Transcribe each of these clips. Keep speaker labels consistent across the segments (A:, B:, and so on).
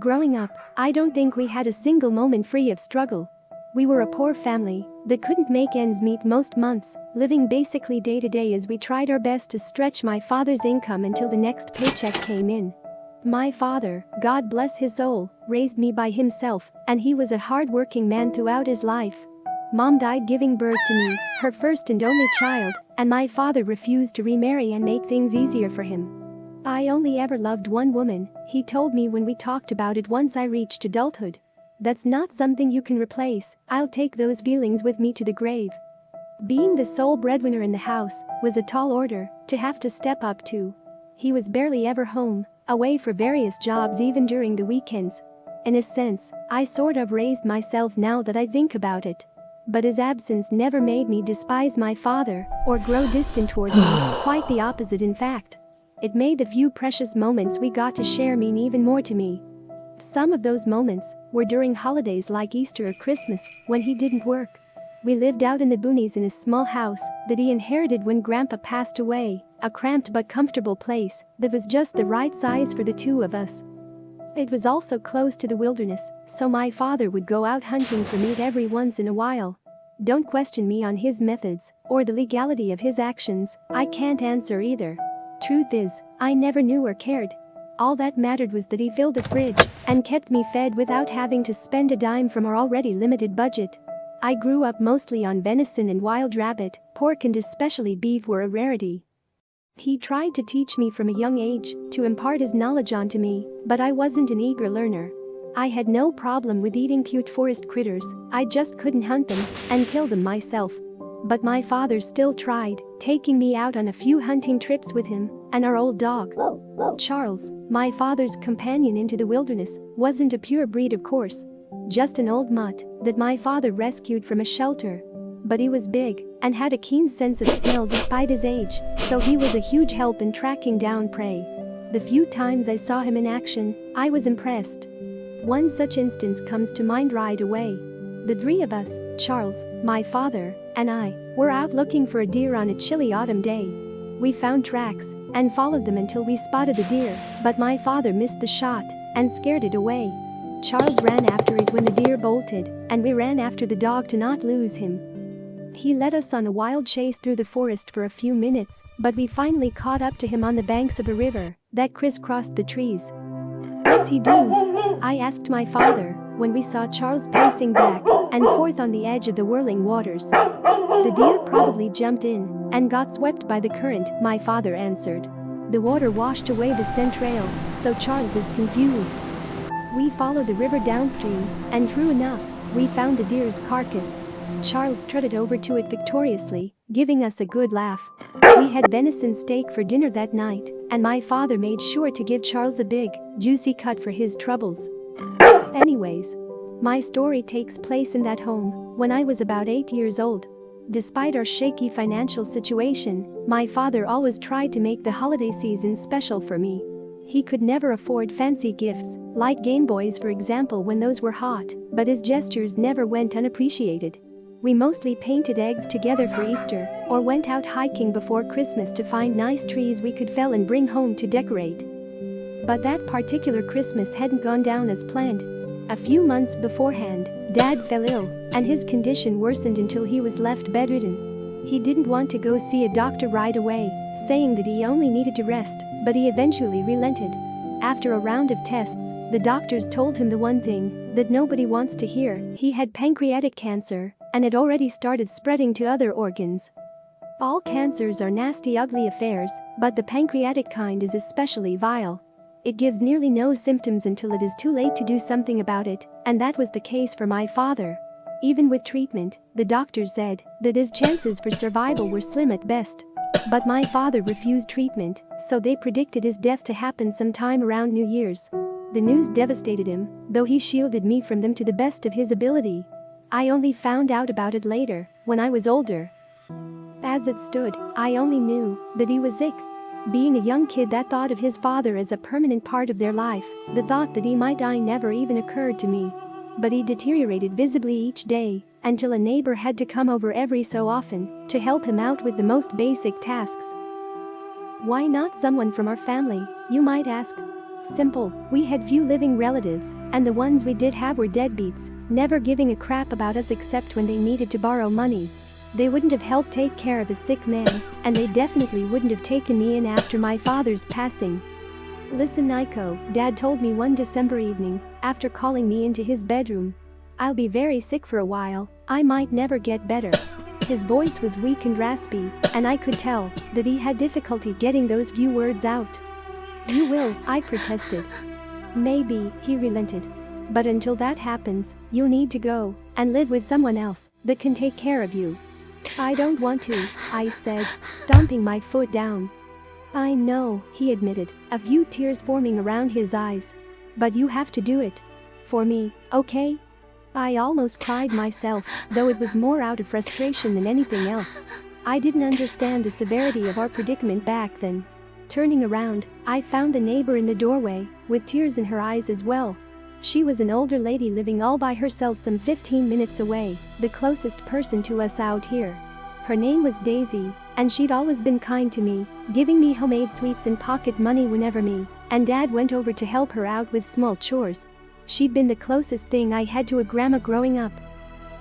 A: Growing up, I don't think we had a single moment free of struggle. We were a poor family that couldn't make ends meet most months, living basically day to day as we tried our best to stretch my father's income until the next paycheck came in. My father, God bless his soul, raised me by himself, and he was a hard-working man throughout his life. Mom died giving birth to me, her first and only child, and my father refused to remarry and make things easier for him. I only ever loved one woman, he told me when we talked about it once I reached adulthood. That's not something you can replace, I'll take those feelings with me to the grave. Being the sole breadwinner in the house was a tall order to have to step up to. He was barely ever home, away for various jobs even during the weekends. In a sense, I sort of raised myself now that I think about it. But his absence never made me despise my father or grow distant towards him, quite the opposite in fact. It made the few precious moments we got to share mean even more to me. Some of those moments were during holidays like Easter or Christmas, when he didn't work. We lived out in the boonies in a small house that he inherited when Grandpa passed away, a cramped but comfortable place that was just the right size for the two of us. It was also close to the wilderness, so my father would go out hunting for meat every once in a while. Don't question me on his methods or the legality of his actions, I can't answer either. Truth is, I never knew or cared. All that mattered was that he filled the fridge and kept me fed without having to spend a dime from our already limited budget. I grew up mostly on venison and wild rabbit, pork and especially beef were a rarity. He tried to teach me from a young age to impart his knowledge onto me, but I wasn't an eager learner. I had no problem with eating cute forest critters, I just couldn't hunt them and kill them myself. But my father still tried, taking me out on a few hunting trips with him and our old dog. Charles, my father's companion into the wilderness, wasn't a pure breed of course. Just an old mutt that my father rescued from a shelter. But he was big and had a keen sense of smell despite his age, so he was a huge help in tracking down prey. The few times I saw him in action, I was impressed. One such instance comes to mind right away. The three of us, Charles, my father, and I, were out looking for a deer on a chilly autumn day. We found tracks and followed them until we spotted the deer, but my father missed the shot and scared it away. Charles ran after it when the deer bolted, and we ran after the dog to not lose him. He led us on a wild chase through the forest for a few minutes, but we finally caught up to him on the banks of a river that crisscrossed the trees. "What's he doing?" I asked my father when we saw Charles pacing back and forth on the edge of the whirling waters. "The deer probably jumped in and got swept by the current," my father answered. "The water washed away the scent trail, so Charles is confused." We followed the river downstream, and true enough, we found the deer's carcass. Charles strutted over to it victoriously, giving us a good laugh. We had venison steak for dinner that night, and my father made sure to give Charles a big, juicy cut for his troubles. Anyways, my story takes place in that home when I was about 8 years old. Despite our shaky financial situation, my father always tried to make the holiday season special for me. He could never afford fancy gifts, like Game Boys for example when those were hot, but his gestures never went unappreciated. We mostly painted eggs together for Easter or went out hiking before Christmas to find nice trees we could fell and bring home to decorate. But that particular Christmas hadn't gone down as planned. A few months beforehand, Dad fell ill, and his condition worsened until he was left bedridden. He didn't want to go see a doctor right away, saying that he only needed to rest, but he eventually relented. After a round of tests, the doctors told him the one thing that nobody wants to hear: he had pancreatic cancer, and it already started spreading to other organs. All cancers are nasty, ugly affairs, but the pancreatic kind is especially vile. It gives nearly no symptoms until it is too late to do something about it, and that was the case for my father. Even with treatment, the doctors said that his chances for survival were slim at best. But my father refused treatment, so they predicted his death to happen sometime around New Year's. The news devastated him, though he shielded me from them to the best of his ability. I only found out about it later, when I was older. As it stood, I only knew that he was sick. Being a young kid that thought of his father as a permanent part of their life, the thought that he might die never even occurred to me. But he deteriorated visibly each day, until a neighbor had to come over every so often to help him out with the most basic tasks. Why not someone from our family, you might ask? Simple, we had few living relatives, and the ones we did have were deadbeats, never giving a crap about us except when they needed to borrow money. They wouldn't have helped take care of a sick man, and they definitely wouldn't have taken me in after my father's passing. Listen, Nico, Dad told me one December evening, after calling me into his bedroom. I'll be very sick for a while, I might never get better. His voice was weak and raspy, and I could tell that he had difficulty getting those few words out. You will, I protested. Maybe, he relented. But until that happens, you'll need to go and live with someone else that can take care of you. I don't want to, I said, stomping my foot down. I know, he admitted, a few tears forming around his eyes. But you have to do it. For me, okay? I almost cried myself, though it was more out of frustration than anything else. I didn't understand the severity of our predicament back then. Turning around, I found the neighbor in the doorway, with tears in her eyes as well. She was an older lady living all by herself some 15 minutes away, the closest person to us out here. Her name was Daisy, and she'd always been kind to me, giving me homemade sweets and pocket money whenever me and Dad went over to help her out with small chores. She'd been the closest thing I had to a grandma growing up.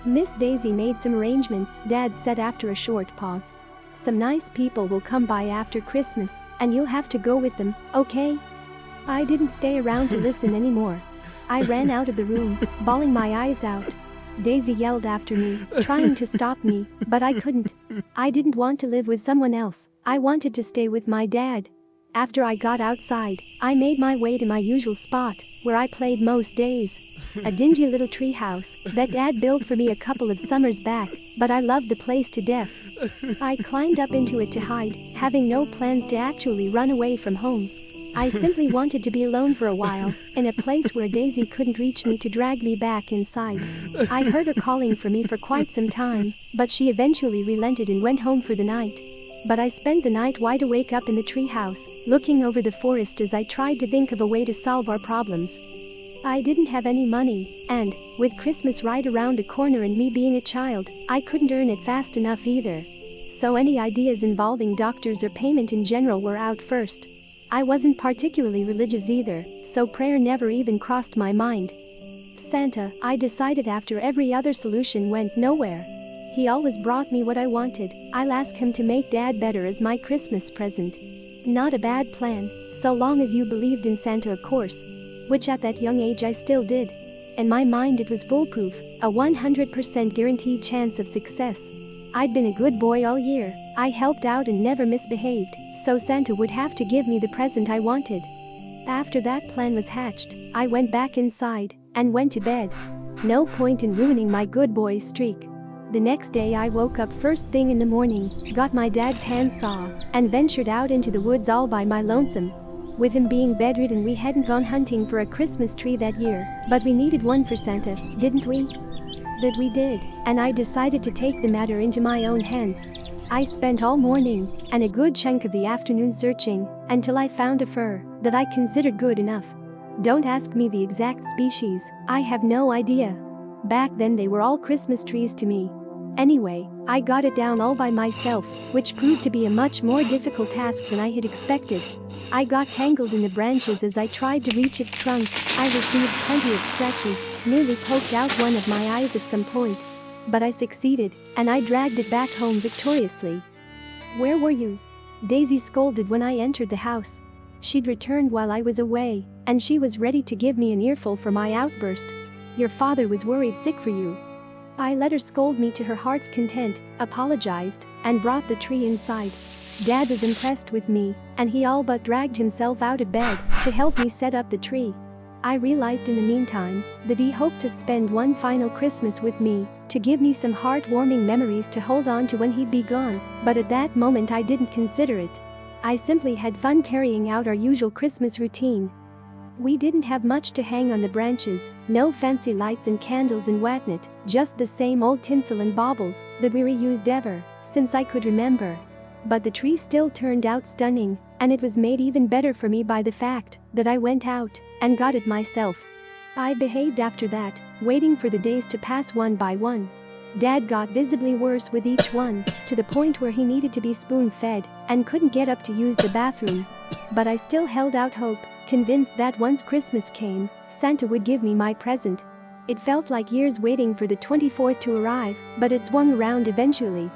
A: Miss Daisy made some arrangements, Dad said after a short pause. Some nice people will come by after Christmas, and you'll have to go with them, okay? I didn't stay around to listen anymore. I ran out of the room, bawling my eyes out. Daisy yelled after me, trying to stop me, but I couldn't. I didn't want to live with someone else, I wanted to stay with my dad. After I got outside, I made my way to my usual spot, where I played most days. A dingy little tree house that Dad built for me a couple of summers back, but I loved the place to death. I climbed up into it to hide, having no plans to actually run away from home. I simply wanted to be alone for a while, in a place where Daisy couldn't reach me to drag me back inside. I heard her calling for me for quite some time, but she eventually relented and went home for the night. But I spent the night wide awake up in the treehouse, looking over the forest as I tried to think of a way to solve our problems. I didn't have any money, and, with Christmas right around the corner and me being a child, I couldn't earn it fast enough either. So any ideas involving doctors or payment in general were out first. I wasn't particularly religious either, so prayer never even crossed my mind. Santa, I decided after every other solution went nowhere. He always brought me what I wanted, I'll ask him to make Dad better as my Christmas present. Not a bad plan, so long as you believed in Santa, of course. Which at that young age I still did. In my mind it was foolproof, a 100% guaranteed chance of success. I'd been a good boy all year, I helped out and never misbehaved, so Santa would have to give me the present I wanted. After that plan was hatched, I went back inside and went to bed. No point in ruining my good boy streak. The next day I woke up first thing in the morning, got my dad's handsaw, and ventured out into the woods all by my lonesome. With him being bedridden, we hadn't gone hunting for a Christmas tree that year, but we needed one for Santa, didn't we? That we did, and I decided to take the matter into my own hands. I spent all morning and a good chunk of the afternoon searching until I found a fir that I considered good enough. Don't ask me the exact species, I have no idea. Back then they were all Christmas trees to me. Anyway, I got it down all by myself, which proved to be a much more difficult task than I had expected. I got tangled in the branches as I tried to reach its trunk. I received plenty of scratches, nearly poked out one of my eyes at some point. But I succeeded, and I dragged it back home victoriously. Where were you? Daisy scolded when I entered the house. She'd returned while I was away, and she was ready to give me an earful for my outburst. Your father was worried sick for you. I let her scold me to her heart's content, apologized, and brought the tree inside. Dad was impressed with me, and he all but dragged himself out of bed to help me set up the tree. I realized in the meantime that he hoped to spend one final Christmas with me, to give me some heartwarming memories to hold on to when he'd be gone, but at that moment I didn't consider it. I simply had fun carrying out our usual Christmas routine. We didn't have much to hang on the branches, no fancy lights and candles and whatnot, just the same old tinsel and baubles that we reused ever since I could remember. But the tree still turned out stunning, and it was made even better for me by the fact that I went out and got it myself. I behaved after that, waiting for the days to pass one by one. Dad got visibly worse with each one, to the point where he needed to be spoon-fed and couldn't get up to use the bathroom. But I still held out hope, convinced that once Christmas came, Santa would give me my present. It felt like years waiting for the 24th to arrive, but it swung around eventually.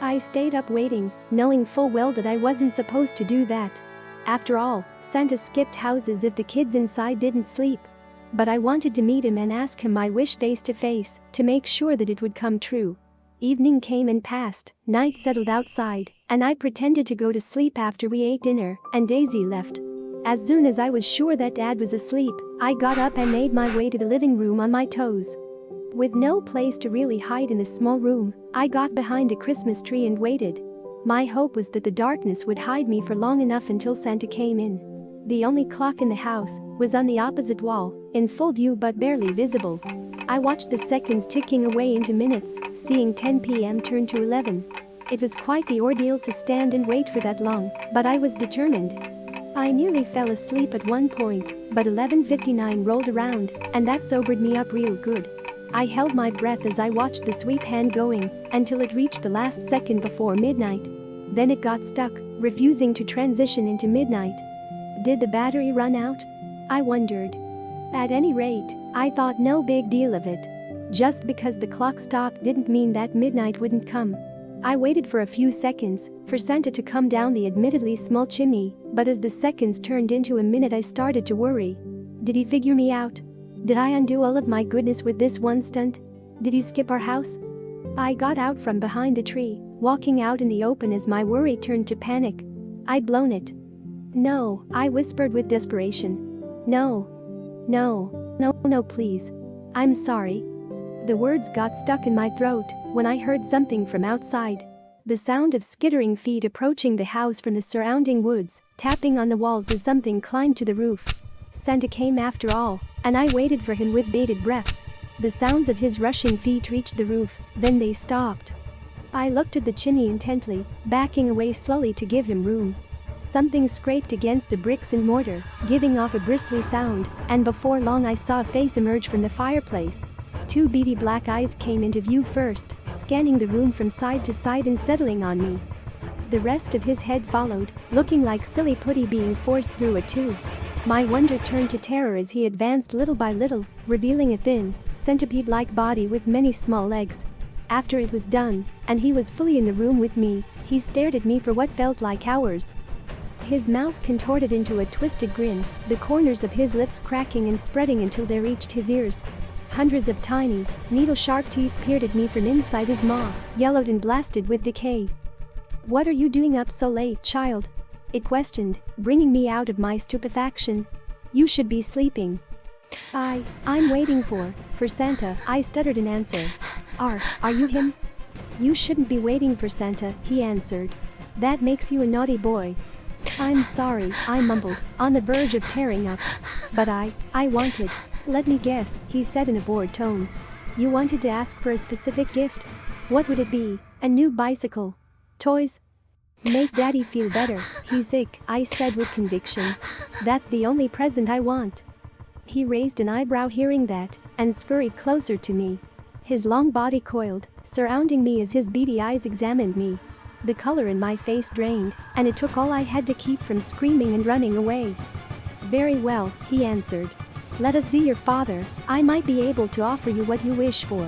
A: I stayed up waiting, knowing full well that I wasn't supposed to do that. After all, Santa skipped houses if the kids inside didn't sleep. But I wanted to meet him and ask him my wish face to face, to make sure that it would come true. Evening came and passed, night settled outside, and I pretended to go to sleep after we ate dinner, and Daisy left. As soon as I was sure that Dad was asleep, I got up and made my way to the living room on my toes. With no place to really hide in the small room, I got behind a Christmas tree and waited. My hope was that the darkness would hide me for long enough until Santa came in. The only clock in the house was on the opposite wall, in full view but barely visible. I watched the seconds ticking away into minutes, seeing 10 p.m. turn to 11. It was quite the ordeal to stand and wait for that long, but I was determined. I nearly fell asleep at one point, but 11:59 rolled around, and that sobered me up real good. I held my breath as I watched the sweep hand going until it reached the last second before midnight. Then it got stuck, refusing to transition into midnight. Did the battery run out? I wondered. At any rate, I thought no big deal of it. Just because the clock stopped didn't mean that midnight wouldn't come. I waited for a few seconds for Santa to come down the admittedly small chimney, but as the seconds turned into a minute I started to worry. Did he figure me out? Did I undo all of my goodness with this one stunt? Did he skip our house? I got out from behind the tree, walking out in the open as my worry turned to panic. I'd blown it. No, I whispered with desperation. No. No, please. I'm sorry. The words got stuck in my throat when I heard something from outside. The sound of skittering feet approaching the house from the surrounding woods, tapping on the walls as something climbed to the roof. Santa came after all, and I waited for him with bated breath. The sounds of his rushing feet reached the roof, then they stopped. I looked at the chimney intently, backing away slowly to give him room. Something scraped against the bricks and mortar, giving off a bristly sound, and before long I saw a face emerge from the fireplace. Two beady black eyes came into view first, scanning the room from side to side and settling on me. The rest of his head followed, looking like silly putty being forced through a tube. My wonder turned to terror as he advanced little by little, revealing a thin, centipede-like body with many small legs. After it was done, and he was fully in the room with me, he stared at me for what felt like hours. His mouth contorted into a twisted grin, the corners of his lips cracking and spreading until they reached his ears. Hundreds of tiny, needle-sharp teeth peered at me from inside his maw, yellowed and blasted with decay. "What are you doing up so late, child?" it questioned, bringing me out of my stupefaction. "You should be sleeping." I'm waiting for Santa," I stuttered in answer. Are you him?" "You shouldn't be waiting for Santa," he answered. "That makes you a naughty boy." "I'm sorry," I mumbled, on the verge of tearing up. "But I wanted." "Let me guess," he said in a bored tone. "You wanted to ask for a specific gift? What would it be? A new bicycle? Toys?" "Make Daddy feel better. He's sick," I said with conviction. "That's the only present I want." He raised an eyebrow hearing that, and scurried closer to me. His long body coiled, surrounding me as his beady eyes examined me. The color in my face drained, and it took all I had to keep from screaming and running away. "Very well," he answered. "Let us see your father. I might be able to offer you what you wish for."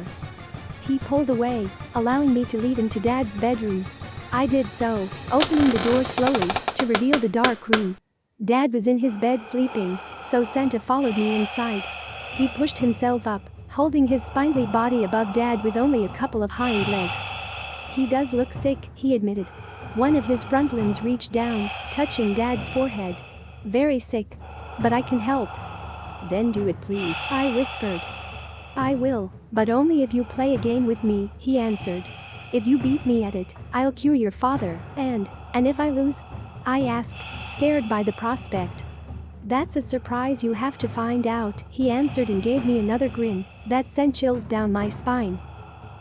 A: He pulled away, allowing me to lead him to Dad's bedroom. I did so, opening the door slowly to reveal the dark room. Dad was in his bed sleeping, so Santa followed me inside. He pushed himself up, holding his spindly body above Dad with only a couple of hind legs. "He does look sick," he admitted. One of his front limbs reached down, touching Dad's forehead. "Very sick. But I can help." "Then do it please," I whispered. "I will, but only if you play a game with me," he answered. "If you beat me at it, I'll cure your father, and if I lose?" I asked, scared by the prospect. "That's a surprise you have to find out," he answered and gave me another grin that sent chills down my spine.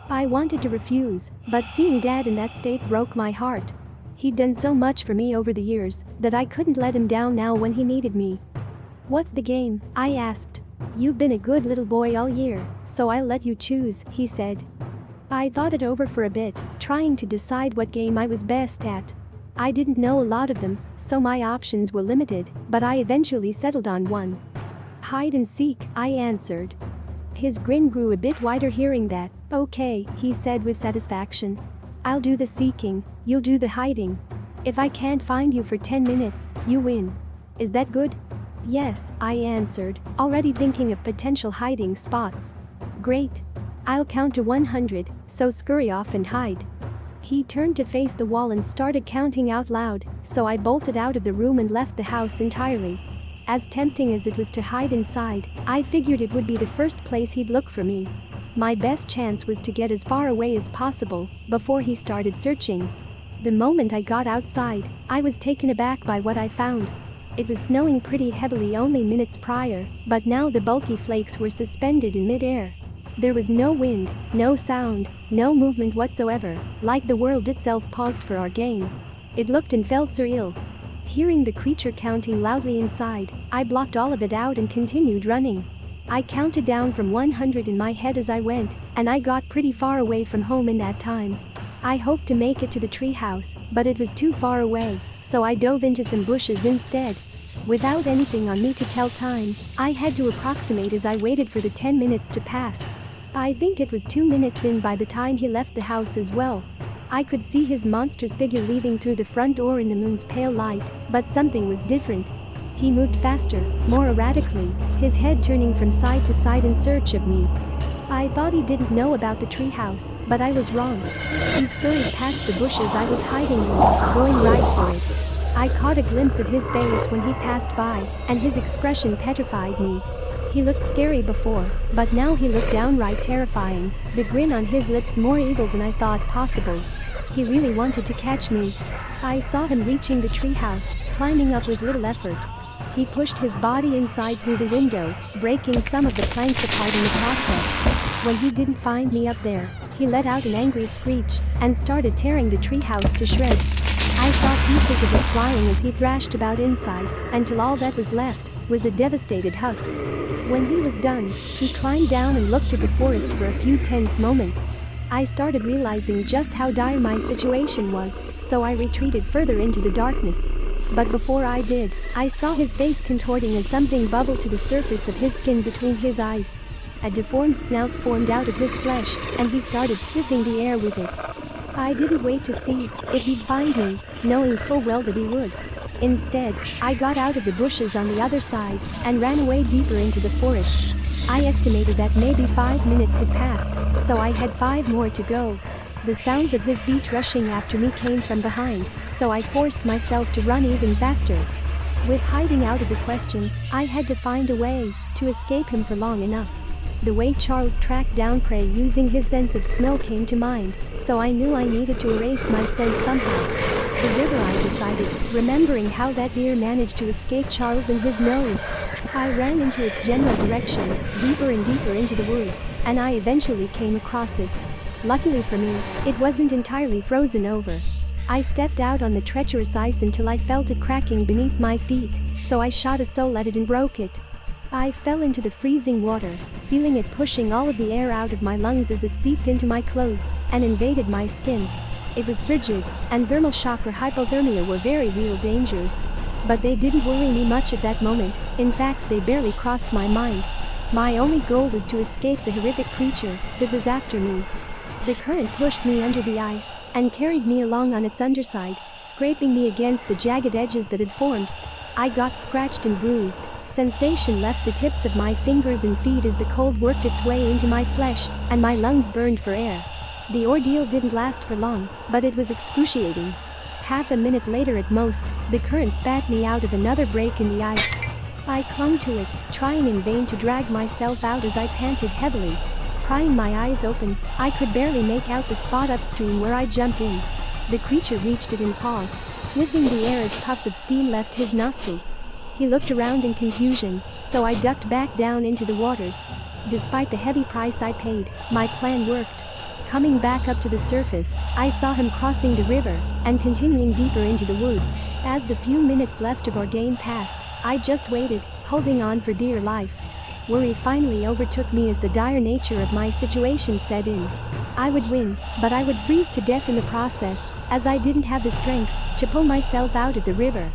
A: I wanted to refuse, but seeing Dad in that state broke my heart. He'd done so much for me over the years that I couldn't let him down now when he needed me. "What's the game?" I asked. "You've been a good little boy all year, so I'll let you choose," he said. I thought it over for a bit, trying to decide what game I was best at. I didn't know a lot of them, so my options were limited, but I eventually settled on one. Hide and seek, I answered. His grin grew a bit wider hearing that. Okay, he said with satisfaction. I'll do the seeking, you'll do the hiding. If I can't find you for 10 minutes, you win. Is that good? Yes, I answered, already thinking of potential hiding spots. Great. I'll count to 100, so scurry off and hide. He turned to face the wall and started counting out loud, so I bolted out of the room and left the house entirely. As tempting as it was to hide inside, I figured it would be the first place he'd look for me. My best chance was to get as far away as possible before he started searching. The moment I got outside, I was taken aback by what I found. It was snowing pretty heavily only minutes prior, but now the bulky flakes were suspended in mid-air. There was no wind, no sound, no movement whatsoever, like the world itself paused for our game. It looked and felt surreal. Hearing the creature counting loudly inside, I blocked all of it out and continued running. I counted down from 100 in my head as I went, and I got pretty far away from home in that time. I hoped to make it to the treehouse, but it was too far away, so I dove into some bushes instead. Without anything on me to tell time, I had to approximate as I waited for the 10 minutes to pass. I think it was 2 minutes in by the time he left the house as well. I could see his monstrous figure leaving through the front door in the moon's pale light, but something was different. He moved faster, more erratically, his head turning from side to side in search of me. I thought he didn't know about the treehouse, but I was wrong. He scurried past the bushes I was hiding in, going right for it. I caught a glimpse of his face when he passed by, and his expression petrified me. He looked scary before, but now he looked downright terrifying, the grin on his lips more evil than I thought possible. He really wanted to catch me. I saw him reaching the treehouse, climbing up with little effort. He pushed his body inside through the window, breaking some of the planks apart in the process. When he didn't find me up there, he let out an angry screech and started tearing the treehouse to shreds. I saw pieces of it flying as he thrashed about inside, until all that was left was a devastated husk. When he was done, he climbed down and looked at the forest for a few tense moments. I started realizing just how dire my situation was, so I retreated further into the darkness. But before I did, I saw his face contorting as something bubbled to the surface of his skin between his eyes. A deformed snout formed out of his flesh, and he started sniffing the air with it. I didn't wait to see if he'd find me, knowing full well that he would. Instead, I got out of the bushes on the other side and ran away deeper into the forest. I estimated that maybe 5 minutes had passed, so I had 5 more to go. The sounds of his feet rushing after me came from behind, so I forced myself to run even faster. With hiding out of the question, I had to find a way to escape him for long enough. The way Charles tracked down prey using his sense of smell came to mind, so I knew I needed to erase my scent somehow. The river, I decided, remembering how that deer managed to escape Charles and his nose. I ran into its general direction, deeper and deeper into the woods, and I eventually came across it. Luckily for me, it wasn't entirely frozen over. I stepped out on the treacherous ice until I felt it cracking beneath my feet, so I shot a soul at it and broke it. I fell into the freezing water, feeling it pushing all of the air out of my lungs as it seeped into my clothes and invaded my skin. It was frigid, and thermal shock or hypothermia were very real dangers. But they didn't worry me much at that moment, in fact they barely crossed my mind. My only goal was to escape the horrific creature that was after me. The current pushed me under the ice and carried me along on its underside, scraping me against the jagged edges that had formed. I got scratched and bruised. Sensation left the tips of my fingers and feet as the cold worked its way into my flesh, and my lungs burned for air. The ordeal didn't last for long, but it was excruciating. Half a minute later at most, the current spat me out of another break in the ice. I clung to it, trying in vain to drag myself out as I panted heavily. Prying my eyes open, I could barely make out the spot upstream where I jumped in. The creature reached it and paused, sniffing the air as puffs of steam left his nostrils. He looked around in confusion, so I ducked back down into the waters. Despite the heavy price I paid, my plan worked. Coming back up to the surface, I saw him crossing the river and continuing deeper into the woods. As the few minutes left of our game passed, I just waited, holding on for dear life. Worry finally overtook me as the dire nature of my situation set in. I would win, but I would freeze to death in the process, as I didn't have the strength to pull myself out of the river.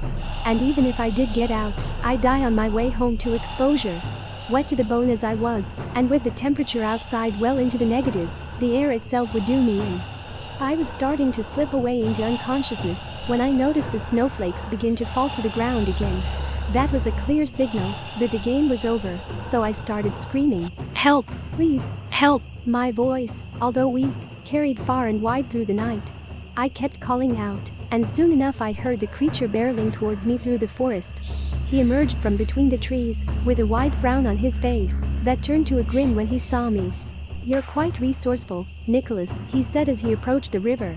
A: And even if I did get out, I'd die on my way home to exposure. Wet to the bone as I was, and with the temperature outside well into the negatives, the air itself would do me in. I was starting to slip away into unconsciousness when I noticed the snowflakes begin to fall to the ground again. That was a clear signal that the game was over, so I started screaming, "Help! Please, help!" My voice, although weak, carried far and wide through the night. I kept calling out, and soon enough I heard the creature barreling towards me through the forest. He emerged from between the trees, with a wide frown on his face that turned to a grin when he saw me. "You're quite resourceful, Nicholas," he said as he approached the river.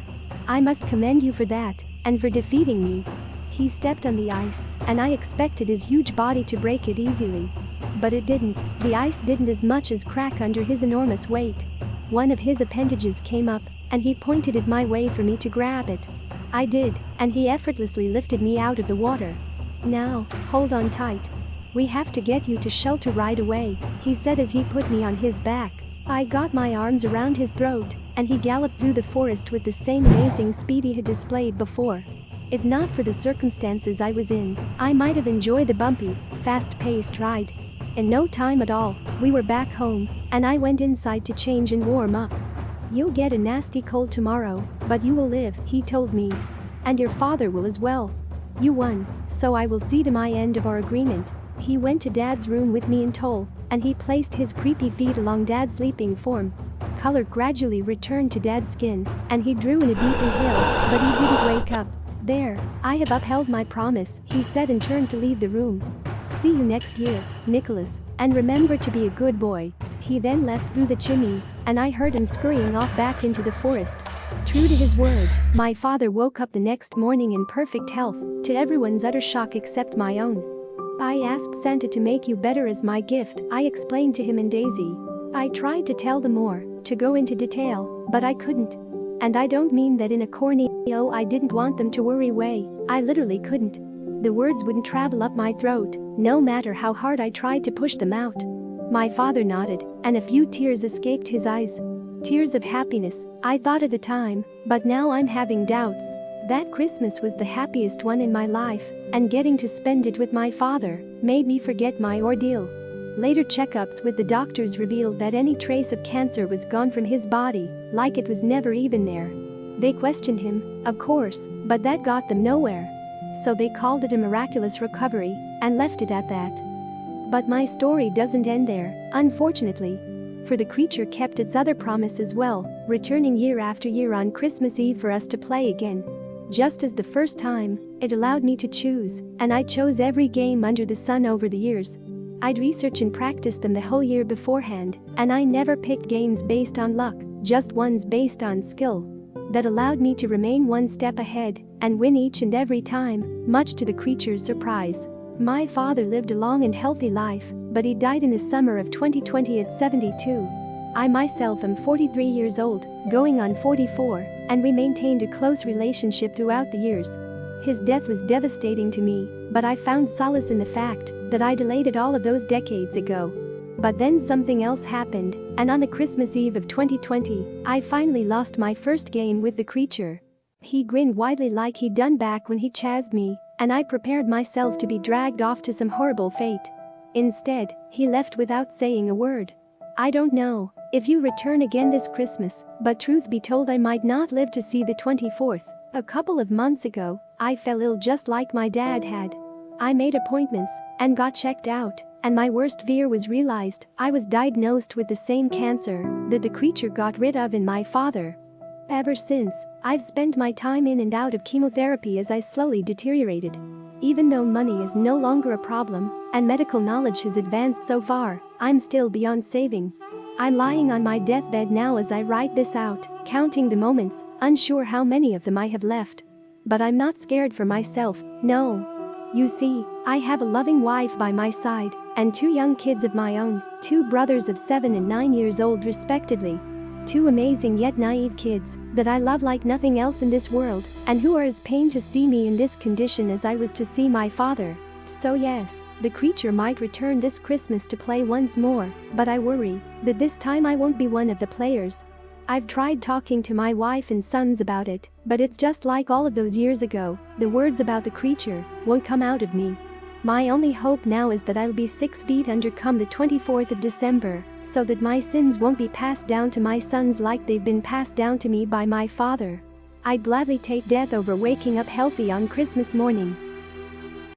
A: "I must commend you for that, and for defeating me." He stepped on the ice, and I expected his huge body to break it easily. But it didn't. The ice didn't as much as crack under his enormous weight. One of his appendages came up, and he pointed it my way for me to grab it. I did, and he effortlessly lifted me out of the water. "Now, hold on tight. We have to get you to shelter right away," he said as he put me on his back. I got my arms around his throat, and he galloped through the forest with the same amazing speed he had displayed before. If not for the circumstances I was in, I might have enjoyed the bumpy, fast-paced ride. In no time at all, we were back home, and I went inside to change and warm up. "You'll get a nasty cold tomorrow, but you will live," he told me. "And your father will as well. You won, so I will see to my end of our agreement." He went to Dad's room with me in tow, and he placed his creepy feet along Dad's sleeping form. Color gradually returned to Dad's skin, and he drew in a deep inhale, but he didn't wake up. "There, I have upheld my promise," he said and turned to leave the room. "See you next year, Nicholas, and remember to be a good boy." He then left through the chimney, and I heard him scurrying off back into the forest. True to his word, my father woke up the next morning in perfect health, to everyone's utter shock except my own. "I asked Santa to make you better as my gift," I explained to him and Daisy. I tried to tell them more, to go into detail, but I couldn't. And I don't mean that in a corny, "oh, I didn't want them to worry" way. I literally couldn't. The words wouldn't travel up my throat, no matter how hard I tried to push them out. My father nodded, and a few tears escaped his eyes. Tears of happiness, I thought at the time, but now I'm having doubts. That Christmas was the happiest one in my life, and getting to spend it with my father made me forget my ordeal. Later checkups with the doctors revealed that any trace of cancer was gone from his body, like it was never even there. They questioned him, of course, but that got them nowhere. So they called it a miraculous recovery, and left it at that. But my story doesn't end there, unfortunately. For the creature kept its other promise as well, returning year after year on Christmas Eve for us to play again. Just as the first time, it allowed me to choose, and I chose every game under the sun over the years. I'd research and practice them the whole year beforehand, and I never picked games based on luck, just ones based on skill. That allowed me to remain one step ahead and win each and every time, much to the creature's surprise. My father lived a long and healthy life, but he died in the summer of 2020 at 72. I myself am 43 years old, going on 44, and we maintained a close relationship throughout the years. His death was devastating to me, but I found solace in the fact that I delayed it all of those decades ago. But then something else happened, and on the Christmas Eve of 2020, I finally lost my first game with the creature. He grinned widely like he'd done back when he chased me, and I prepared myself to be dragged off to some horrible fate. Instead, he left without saying a word. I don't know if you return again this Christmas, but truth be told I might not live to see the 24th. A couple of months ago, I fell ill just like my dad had. I made appointments and got checked out, and my worst fear was realized. I was diagnosed with the same cancer that the creature got rid of in my father. Ever since, I've spent my time in and out of chemotherapy as I slowly deteriorated. Even though money is no longer a problem and medical knowledge has advanced so far, I'm still beyond saving. I'm lying on my deathbed now as I write this out, counting the moments, unsure how many of them I have left. But I'm not scared for myself, no. You see, I have a loving wife by my side and 2 young kids of my own, 2 brothers of 7 and 9 years old respectively. 2 amazing yet naive kids that I love like nothing else in this world, and who are as pained to see me in this condition as I was to see my father. So yes, the creature might return this Christmas to play once more, but I worry that this time I won't be one of the players. I've tried talking to my wife and sons about it, but it's just like all of those years ago, the words about the creature won't come out of me. My only hope now is that I'll be 6 feet under come the 24th of December, so that my sins won't be passed down to my sons like they've been passed down to me by my father. I'd gladly take death over waking up healthy on Christmas morning.